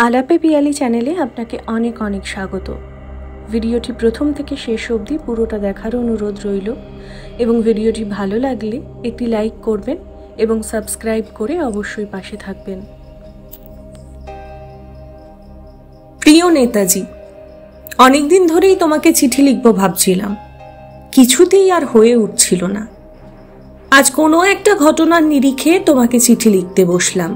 আলাপে পিয়ালি চ্যানেলে আপনাকে অনেক অনেক স্বাগত। ভিডিওটি প্রথম থেকে শেষ অবধি পুরোটা দেখার অনুরোধ রইল এবং ভিডিওটি ভালো লাগলে একটি লাইক করবেন এবং সাবস্ক্রাইব করে অবশ্যই পাশে থাকবেন। প্রিয় নেতাজি, অনেকদিন ধরেই তোমাকে চিঠি লিখব ভাবছিলাম, কিছুতেই আর হয়ে উঠছিল না। আজ কোনো একটা ঘটনার নিরিখে তোমাকে চিঠি লিখতে বসলাম।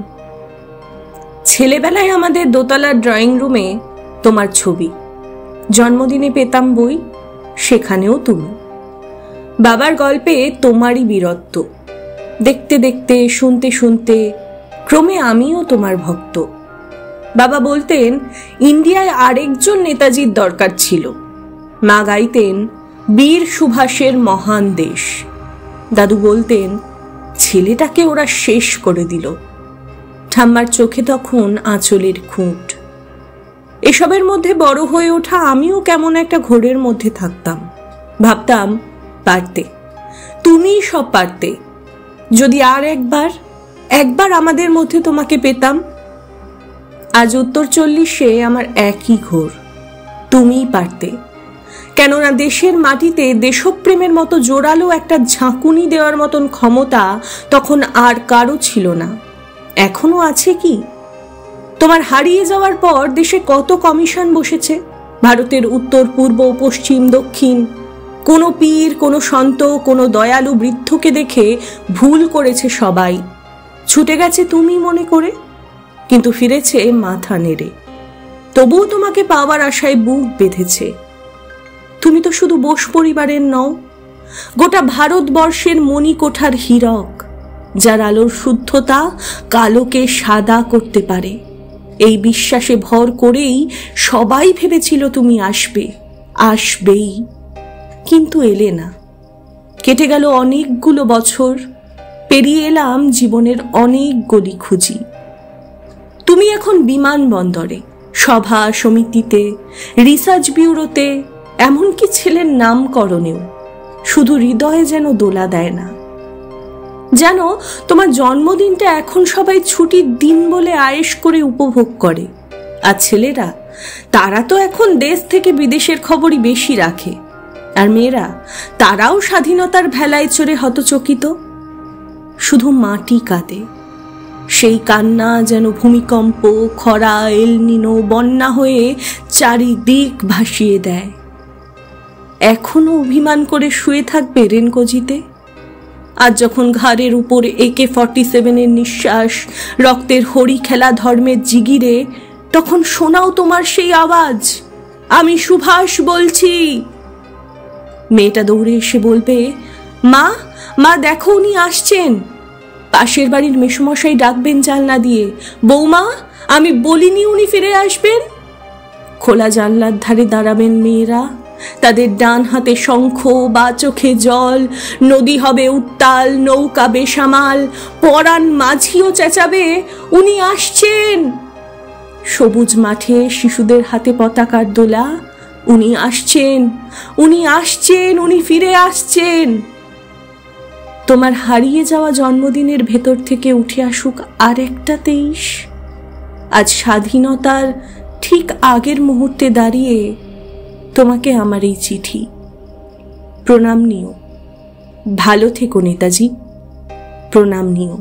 ছেলেবেলায় আমাদের দোতলার ড্রয়িং রুমে তোমার ছবি, জন্মদিনে পেতাম বই, সেখানেও তুমি। বাবার গল্পে তোমারই বীরত্ব, দেখতে দেখতে শুনতে শুনতে ক্রমে আমিও তোমার ভক্ত। বাবা বলতেন ইন্ডিয়ায় আরেকজন নেতাজির দরকার ছিল। মা গাইতেন বীর সুভাষের মহান দেশ। দাদু বলতেন ছেলেটাকে ওরা শেষ করে দিল। ঠাম্মার চোখে তখন আঁচলের খুঁট। এসবের মধ্যে বড় হয়ে ওঠা আমিও কেমন একটা ঘোরের মধ্যে থাকতাম। ভাবতাম পারতে, তুমিই সব পারতে। যদি আর একবার আমাদের মধ্যে তোমাকে পেতাম। আজ উত্তর 40-এ আমার একই ঘোর, তুমিই পারতে। কেননা দেশের মাটিতে দেশপ্রেমের মতো জোরালো একটা ঝাঁকুনি দেওয়ার মতন ক্ষমতা তখন আর কারো ছিল না। এখনো আছে কি? তোমার হারিয়ে যাওয়ার পর দেশে কত কমিশন বসেছে, ভারতের উত্তর, পূর্ব, পশ্চিম, দক্ষিণ। কোনো পীর, কোনো সন্ত, কোনো দয়ালু বৃদ্ধকে দেখে ভুল করেছে সবাই, ছুটে গেছে তুমি মনে করে, কিন্তু ফিরেছে মাথা নেড়ে। তবুও তোমাকে পাওয়ার আশায় বুক বেঁধেছে। তুমি তো শুধু বোস পরিবারের নও, গোটা ভারতবর্ষের মণিকোঠার হীরক, যার আলোর শুদ্ধতা কালোকে সাদা করতে পারে। এই বিশ্বাসে ভর করেই সবাই ভেবেছিল তুমি আসবেই, কিন্তু এলে না। কেটে গেল অনেকগুলো বছর, পেরিয়ে এলাম জীবনের অনেক গলি খুঁজি। তুমি এখন বিমানবন্দরে, সভা সমিতিতে, রিসার্চ ব্যুরোতে, এমনকি ছেলের নামকরণেও। শুধু হৃদয়ে যেন দোলা দেয় না। জানো, তোমার জন্মদিনটা এখন সবাই ছুটির দিন বলে আয়েশ করে উপভোগ করে। আর ছেলেরা, তারা তো এখন দেশ থেকে বিদেশের খবরই বেশি রাখে। আর মেয়েরা, তারাও স্বাধীনতার ভেলায় চড়ে হতচকিত। শুধু মাটি কাঁদে, সেই কান্না যেন ভূমিকম্প, খরা, এলনিনো, বন্যা হয়ে চারিদিক ভাসিয়ে দেয়। এখনো অভিমান করে শুয়ে থাকবে রেনকোজিতে? আজ যখন ঘাড়ের উপর AK-47 নিঃশ্বাস, রক্তের হরি খেলা ধর্মের জিগিরে, তখন শোনাও তোমার সেই আওয়াজ, আমি সুভাষ বলছি। মেয়েটা দৌড়ে এসে বলবে, মা দেখো উনি আসছেন। পাশের বাড়ির মেসোমশাই ডাকবেন জানলা দিয়ে, বৌমা আমি বলিনি উনি ফিরে আসবেন। খোলা জানলার ধারে দাঁড়াবেন মেয়েরা, তাদের ডান হাতে শঙ্খ, বা চোখে জল। নদী হবে উত্তাল, নৌকা বেসামাল, পরাণ মাঝিও চেঁচাবে উনি আসছেন। সবুজ মাঠে শিশুদের হাতে পতাকার দোলা, উনি আসছেন, উনি ফিরে আসছেন। তোমার হারিয়ে যাওয়া জন্মদিনের ভেতর থেকে উঠে আসুক আর একটা 23। আজ স্বাধীনতার ঠিক আগের মুহূর্তে দাঁড়িয়ে তোমাকে আমার এই চিঠি। প্রণাম নিও। ভালো থেকো নেতাজি, প্রণাম নিও।